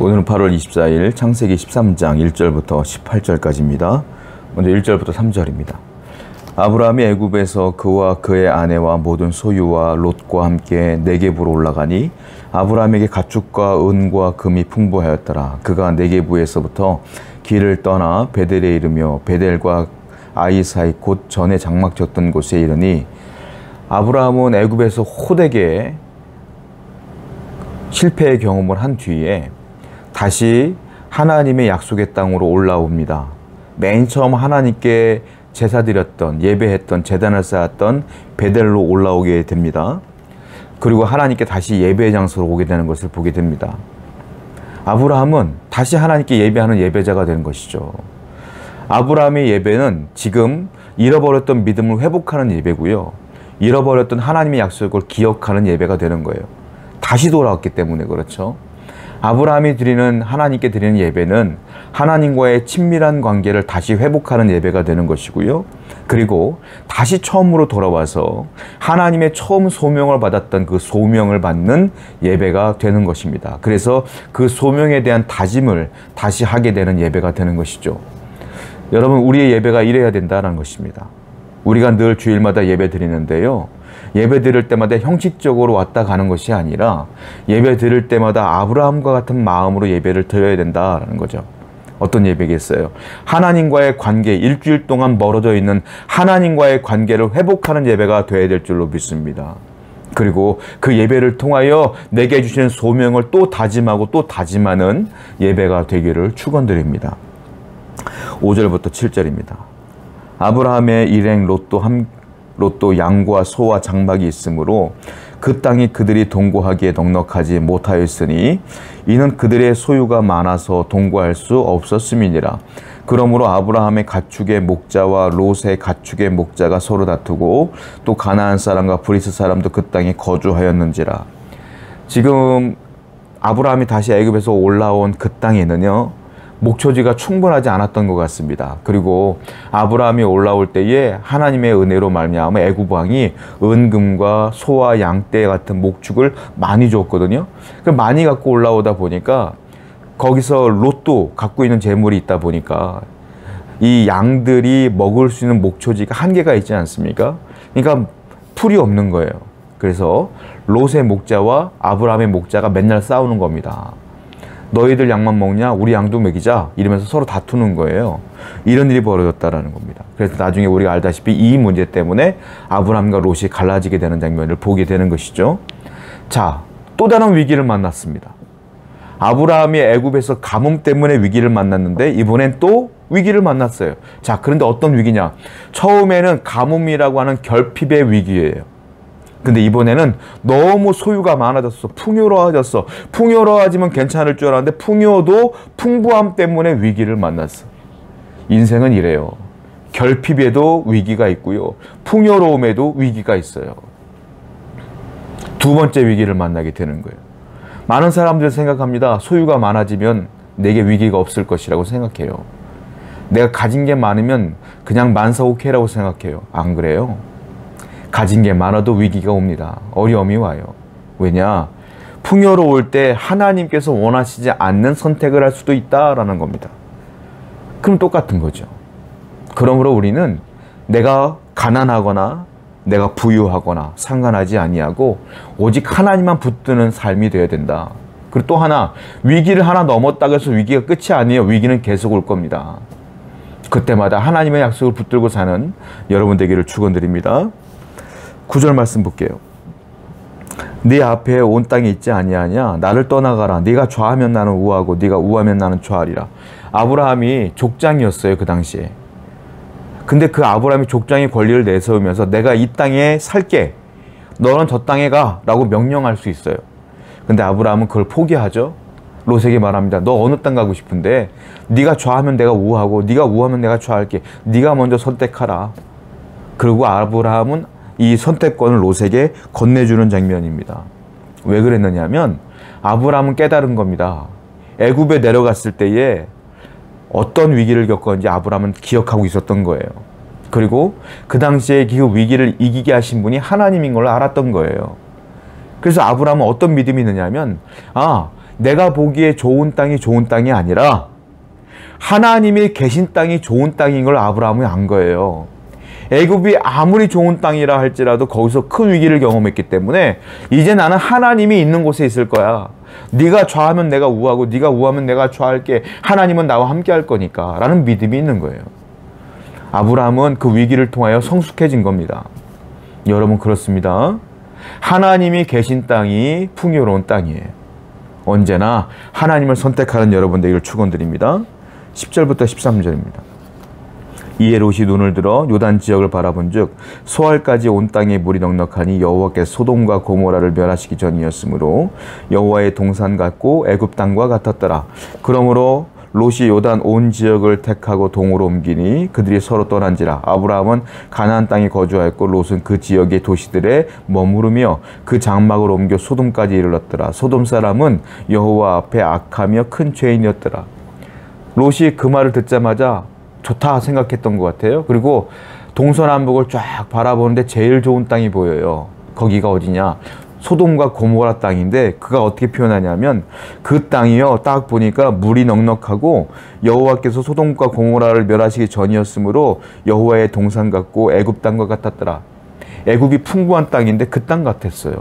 오늘은 8월 24일 창세기 13장 1절부터 18절까지입니다. 먼저 1절부터 3절입니다. 아브라함이 애굽에서 그와 그의 아내와 모든 소유와 롯과 함께 네겝으로 올라가니 아브라함에게 가축과 은과 금이 풍부하였더라. 그가 네겝에서부터 길을 떠나 베델에 이르며 베델과 아이 사이 곧 전에 장막 쳤던 곳에 이르니 아브라함은 애굽에서 호되게 실패의 경험을 한 뒤에 다시 하나님의 약속의 땅으로 올라옵니다. 맨 처음 하나님께 제사 드렸던, 예배했던, 제단을 쌓았던 베델로 올라오게 됩니다. 그리고 하나님께 다시 예배의 장소로 오게 되는 것을 보게 됩니다. 아브라함은 다시 하나님께 예배하는 예배자가 되는 것이죠. 아브라함의 예배는 지금 잃어버렸던 믿음을 회복하는 예배고요. 잃어버렸던 하나님의 약속을 기억하는 예배가 되는 거예요. 다시 돌아왔기 때문에 그렇죠. 아브라함이 드리는, 하나님께 드리는 예배는 하나님과의 친밀한 관계를 다시 회복하는 예배가 되는 것이고요. 그리고 다시 처음으로 돌아와서 하나님의 처음 소명을 받았던 그 소명을 받는 예배가 되는 것입니다. 그래서 그 소명에 대한 다짐을 다시 하게 되는 예배가 되는 것이죠. 여러분, 우리의 예배가 이래야 된다는 것입니다. 우리가 늘 주일마다 예배 드리는데요. 예배 드릴 때마다 형식적으로 왔다 가는 것이 아니라 예배 드릴 때마다 아브라함과 같은 마음으로 예배를 드려야 된다는 거죠. 어떤 예배겠어요? 하나님과의 관계, 일주일 동안 멀어져 있는 하나님과의 관계를 회복하는 예배가 되어야 될 줄로 믿습니다. 그리고 그 예배를 통하여 내게 주시는 소명을 또 다짐하고 또 다짐하는 예배가 되기를 축원드립니다. 5절부터 7절입니다. 아브라함의 일행 롯도 양과 소와 장막이 있으므로 그 땅이 그들이 동거하기에 넉넉하지 못하였으니 이는 그들의 소유가 많아서 동거할 수 없었음이니라. 그러므로 아브라함의 가축의 목자와 롯의 가축의 목자가 서로 다투고 또 가나안 사람과 브리스 사람도 그 땅에 거주하였는지라. 지금 아브라함이 다시 애굽에서 올라온 그 땅에는요, 목초지가 충분하지 않았던 것 같습니다. 그리고 아브라함이 올라올 때에 하나님의 은혜로 말미암아 애굽 왕이 은금과 소와 양떼 같은 목축을 많이 줬거든요. 많이 갖고 올라오다 보니까 거기서 롯도 갖고 있는 재물이 있다 보니까 이 양들이 먹을 수 있는 목초지가 한계가 있지 않습니까? 그러니까 풀이 없는 거예요. 그래서 롯의 목자와 아브라함의 목자가 맨날 싸우는 겁니다. 너희들 양만 먹냐? 우리 양도 먹이자. 이러면서 서로 다투는 거예요. 이런 일이 벌어졌다라는 겁니다. 그래서 나중에 우리가 알다시피 이 문제 때문에 아브라함과 롯이 갈라지게 되는 장면을 보게 되는 것이죠. 자, 또 다른 위기를 만났습니다. 아브라함이 애굽에서 가뭄 때문에 위기를 만났는데 이번엔 또 위기를 만났어요. 자, 그런데 어떤 위기냐? 처음에는 가뭄이라고 하는 결핍의 위기예요. 근데 이번에는 너무 소유가 많아졌어. 풍요로워졌어. 풍요로워지면 괜찮을 줄 알았는데 풍요도 풍부함 때문에 위기를 만났어. 인생은 이래요. 결핍에도 위기가 있고요. 풍요로움에도 위기가 있어요. 두 번째 위기를 만나게 되는 거예요. 많은 사람들이 생각합니다. 소유가 많아지면 내게 위기가 없을 것이라고 생각해요. 내가 가진 게 많으면 그냥 만사오케이라고 생각해요. 안 그래요? 가진 게 많아도 위기가 옵니다. 어려움이 와요. 왜냐? 풍요로울 때 하나님께서 원하시지 않는 선택을 할 수도 있다라는 겁니다. 그럼 똑같은 거죠. 그러므로 우리는 내가 가난하거나 내가 부유하거나 상관하지 아니하고 오직 하나님만 붙드는 삶이 되어야 된다. 그리고 또 하나, 위기를 하나 넘었다고 해서 위기가 끝이 아니에요. 위기는 계속 올 겁니다. 그때마다 하나님의 약속을 붙들고 사는 여러분 되기를 축원드립니다. 9절 말씀 볼게요. 네 앞에 온 땅이 있지 아니하냐? 나를 떠나가라. 네가 좌하면 나는 우하고 네가 우하면 나는 좌하리라. 아브라함이 족장이었어요, 그 당시에. 근데 그 아브라함이 족장의 권리를 내세우면서 내가 이 땅에 살게. 너는 저 땅에 가. 라고 명령할 수 있어요. 근데 아브라함은 그걸 포기하죠. 롯에게 말합니다. 너 어느 땅 가고 싶은데 네가 좌하면 내가 우하고 네가 우하면 내가 좌할게. 네가 먼저 선택하라. 그리고 아브라함은 이 선택권을 롯에게 건네주는 장면입니다. 왜 그랬느냐면 아브라함은 깨달은 겁니다. 애굽에 내려갔을 때에 어떤 위기를 겪었는지 아브라함은 기억하고 있었던 거예요. 그리고 그 당시에 그 위기를 이기게 하신 분이 하나님인 걸 알았던 거예요. 그래서 아브라함은 어떤 믿음이 있느냐면 내가 보기에 좋은 땅이 아니라 하나님이 계신 땅이 좋은 땅인 걸 아브라함이 안 거예요. 애굽이 아무리 좋은 땅이라 할지라도 거기서 큰 위기를 경험했기 때문에 이제 나는 하나님이 있는 곳에 있을 거야. 네가 좌하면 내가 우하고 네가 우하면 내가 좌할게. 하나님은 나와 함께 할 거니까 라는 믿음이 있는 거예요. 아브라함은 그 위기를 통하여 성숙해진 겁니다. 여러분 그렇습니다. 하나님이 계신 땅이 풍요로운 땅이에요. 언제나 하나님을 선택하는 여러분 되기를 축원드립니다. 10절부터 13절입니다. 이에 롯이 눈을 들어 요단 지역을 바라본즉 소알까지 온 땅에 물이 넉넉하니 여호와께서 소돔과 고모라를 멸하시기 전이었으므로 여호와의 동산 같고 애굽 땅과 같았더라. 그러므로 롯이 요단 온 지역을 택하고 동으로 옮기니 그들이 서로 떠난지라. 아브라함은 가나안 땅에 거주하였고 롯은 그 지역의 도시들에 머무르며 그 장막을 옮겨 소돔까지 이르렀더라. 소돔 사람은 여호와 앞에 악하며 큰 죄인이었더라. 롯이 그 말을 듣자마자 좋다 생각했던 것 같아요. 그리고 동서남북을 쫙 바라보는데 제일 좋은 땅이 보여요. 거기가 어디냐? 소돔과 고모라 땅인데 그가 어떻게 표현하냐면 그 땅이요 딱 보니까 물이 넉넉하고 여호와께서 소돔과 고모라를 멸하시기 전이었으므로 여호와의 동산 같고 애굽 땅과 같았더라. 애굽이 풍부한 땅인데 그 땅 같았어요.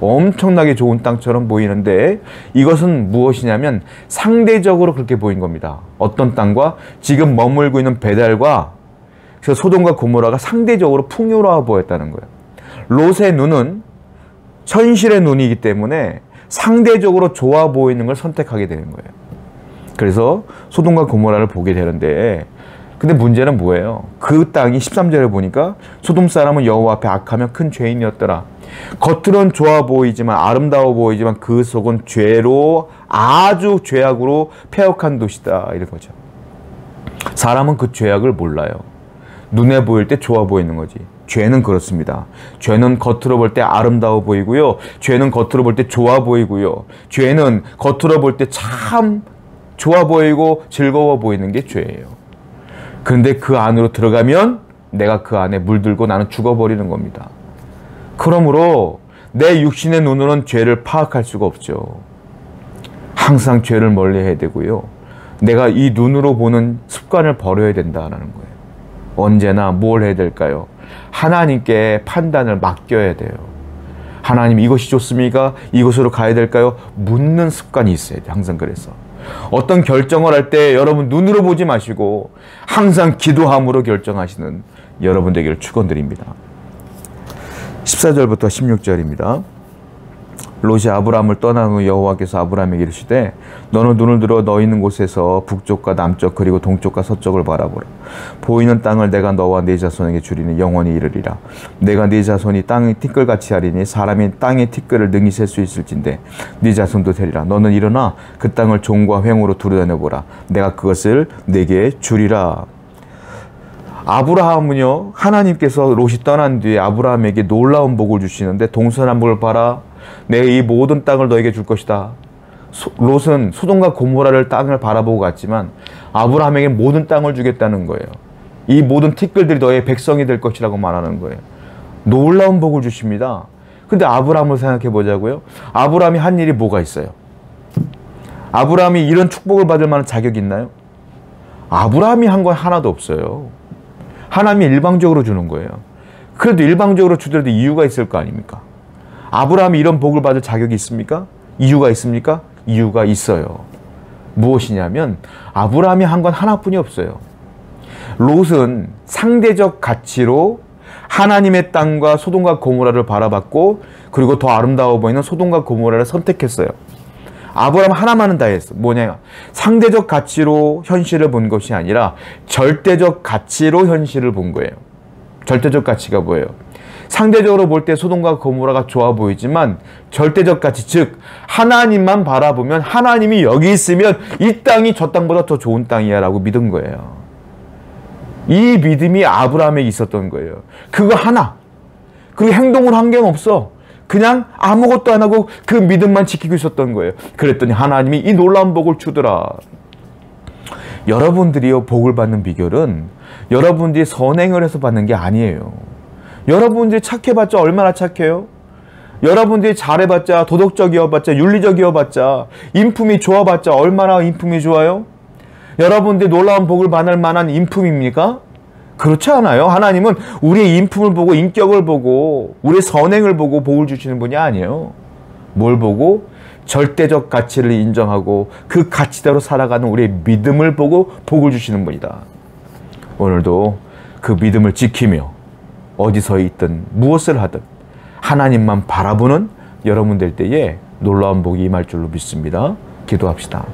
엄청나게 좋은 땅처럼 보이는데 이것은 무엇이냐면 상대적으로 그렇게 보인 겁니다. 어떤 땅과 지금 머물고 있는 베델과 그래서 소돔과 고모라가 상대적으로 풍요로워 보였다는 거예요. 롯의 눈은 현실의 눈이기 때문에 상대적으로 좋아 보이는 걸 선택하게 되는 거예요. 그래서 소돔과 고모라를 보게 되는데 근데 문제는 뭐예요? 그 땅이 13절에 보니까 소돔 사람은 여호와 앞에 악하며 큰 죄인이었더라. 겉으론 좋아 보이지만 아름다워 보이지만 그 속은 죄로 아주 죄악으로 폐역한 도시다 이런 거죠. 사람은 그 죄악을 몰라요. 눈에 보일 때 좋아 보이는 거지. 죄는 그렇습니다. 죄는 겉으로 볼 때 아름다워 보이고요. 죄는 겉으로 볼 때 좋아 보이고요. 죄는 겉으로 볼 때 참 좋아 보이고 즐거워 보이는 게 죄예요. 그런데 그 안으로 들어가면 내가 그 안에 물들고 나는 죽어버리는 겁니다. 그러므로 내 육신의 눈으로는 죄를 파악할 수가 없죠. 항상 죄를 멀리 해야 되고요. 내가 이 눈으로 보는 습관을 버려야 된다는 거예요. 언제나 뭘 해야 될까요? 하나님께 판단을 맡겨야 돼요. 하나님 이것이 좋습니까? 이것으로 가야 될까요? 묻는 습관이 있어야 돼요. 항상 그래서. 어떤 결정을 할 때 여러분 눈으로 보지 마시고 항상 기도함으로 결정하시는 여러분 되기를 축원드립니다. 14절부터 16절입니다. 롯이 아브라함을 떠난 후 여호와께서 아브라함에게 이르시되 너는 눈을 들어 너 있는 곳에서 북쪽과 남쪽 그리고 동쪽과 서쪽을 바라보라. 보이는 땅을 내가 너와 네 자손에게 주리니 영원히 이르리라. 내가 네 자손이 땅의 티끌같이 하리니 사람이 땅의 티끌을 능히 셀 수 있을진데 네 자손도 되리라. 너는 일어나 그 땅을 종과 횡으로 두루다녀보라. 내가 그것을 네게 주리라. 아브라함은요 하나님께서 롯이 떠난 뒤에 아브라함에게 놀라운 복을 주시는데 동서남북을 봐라. 내가 이 모든 땅을 너에게 줄 것이다. 롯은 소돔과 고모라를 땅을 바라보고 갔지만 아브라함에게 모든 땅을 주겠다는 거예요. 이 모든 티끌들이 너의 백성이 될 것이라고 말하는 거예요. 놀라운 복을 주십니다. 근데 아브라함을 생각해 보자고요. 아브라함이 한 일이 뭐가 있어요? 아브라함이 이런 축복을 받을 만한 자격이 있나요? 아브라함이 한 건 하나도 없어요. 하나님이 일방적으로 주는 거예요. 그래도 일방적으로 주더라도 이유가 있을 거 아닙니까? 아브라함이 이런 복을 받을 자격이 있습니까? 이유가 있습니까? 이유가 있어요. 무엇이냐면 아브라함이 한 건 하나뿐이 없어요. 롯은 상대적 가치로 하나님의 땅과 소돔과 고모라를 바라봤고 그리고 더 아름다워 보이는 소돔과 고모라를 선택했어요. 아브라함 하나만은 다 했어. 뭐냐? 상대적 가치로 현실을 본 것이 아니라 절대적 가치로 현실을 본 거예요. 절대적 가치가 뭐예요? 상대적으로 볼 때 소돔과 고모라가 좋아 보이지만 절대적 가치, 즉 하나님만 바라보면 하나님이 여기 있으면 이 땅이 저 땅보다 더 좋은 땅이야 라고 믿은 거예요. 이 믿음이 아브라함에게 있었던 거예요. 그거 하나. 그리고 행동을 한 게 없어. 그냥 아무것도 안 하고 그 믿음만 지키고 있었던 거예요. 그랬더니 하나님이 이 놀라운 복을 주더라. 여러분들이요 복을 받는 비결은 여러분들이 선행을 해서 받는 게 아니에요. 여러분들이 착해봤자 얼마나 착해요? 여러분들이 잘해봤자, 도덕적이어봤자, 윤리적이어봤자, 인품이 좋아봤자 얼마나 인품이 좋아요? 여러분들이 놀라운 복을 받을 만한 인품입니까? 그렇지 않아요. 하나님은 우리의 인품을 보고, 인격을 보고, 우리의 선행을 보고 복을 주시는 분이 아니에요. 뭘 보고? 절대적 가치를 인정하고 그 가치대로 살아가는 우리의 믿음을 보고 복을 주시는 분이다. 오늘도 그 믿음을 지키며 어디서 있든 무엇을 하든 하나님만 바라보는 여러분 될 때에 놀라운 복이 임할 줄로 믿습니다. 기도합시다.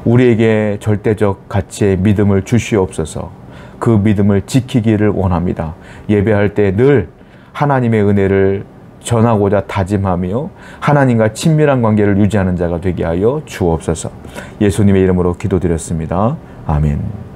우리에게 절대적 가치의 믿음을 주시옵소서. 그 믿음을 지키기를 원합니다. 예배할 때 늘 하나님의 은혜를 전하고자 다짐하며 하나님과 친밀한 관계를 유지하는 자가 되게 하여 주옵소서. 예수님의 이름으로 기도드렸습니다. 아멘.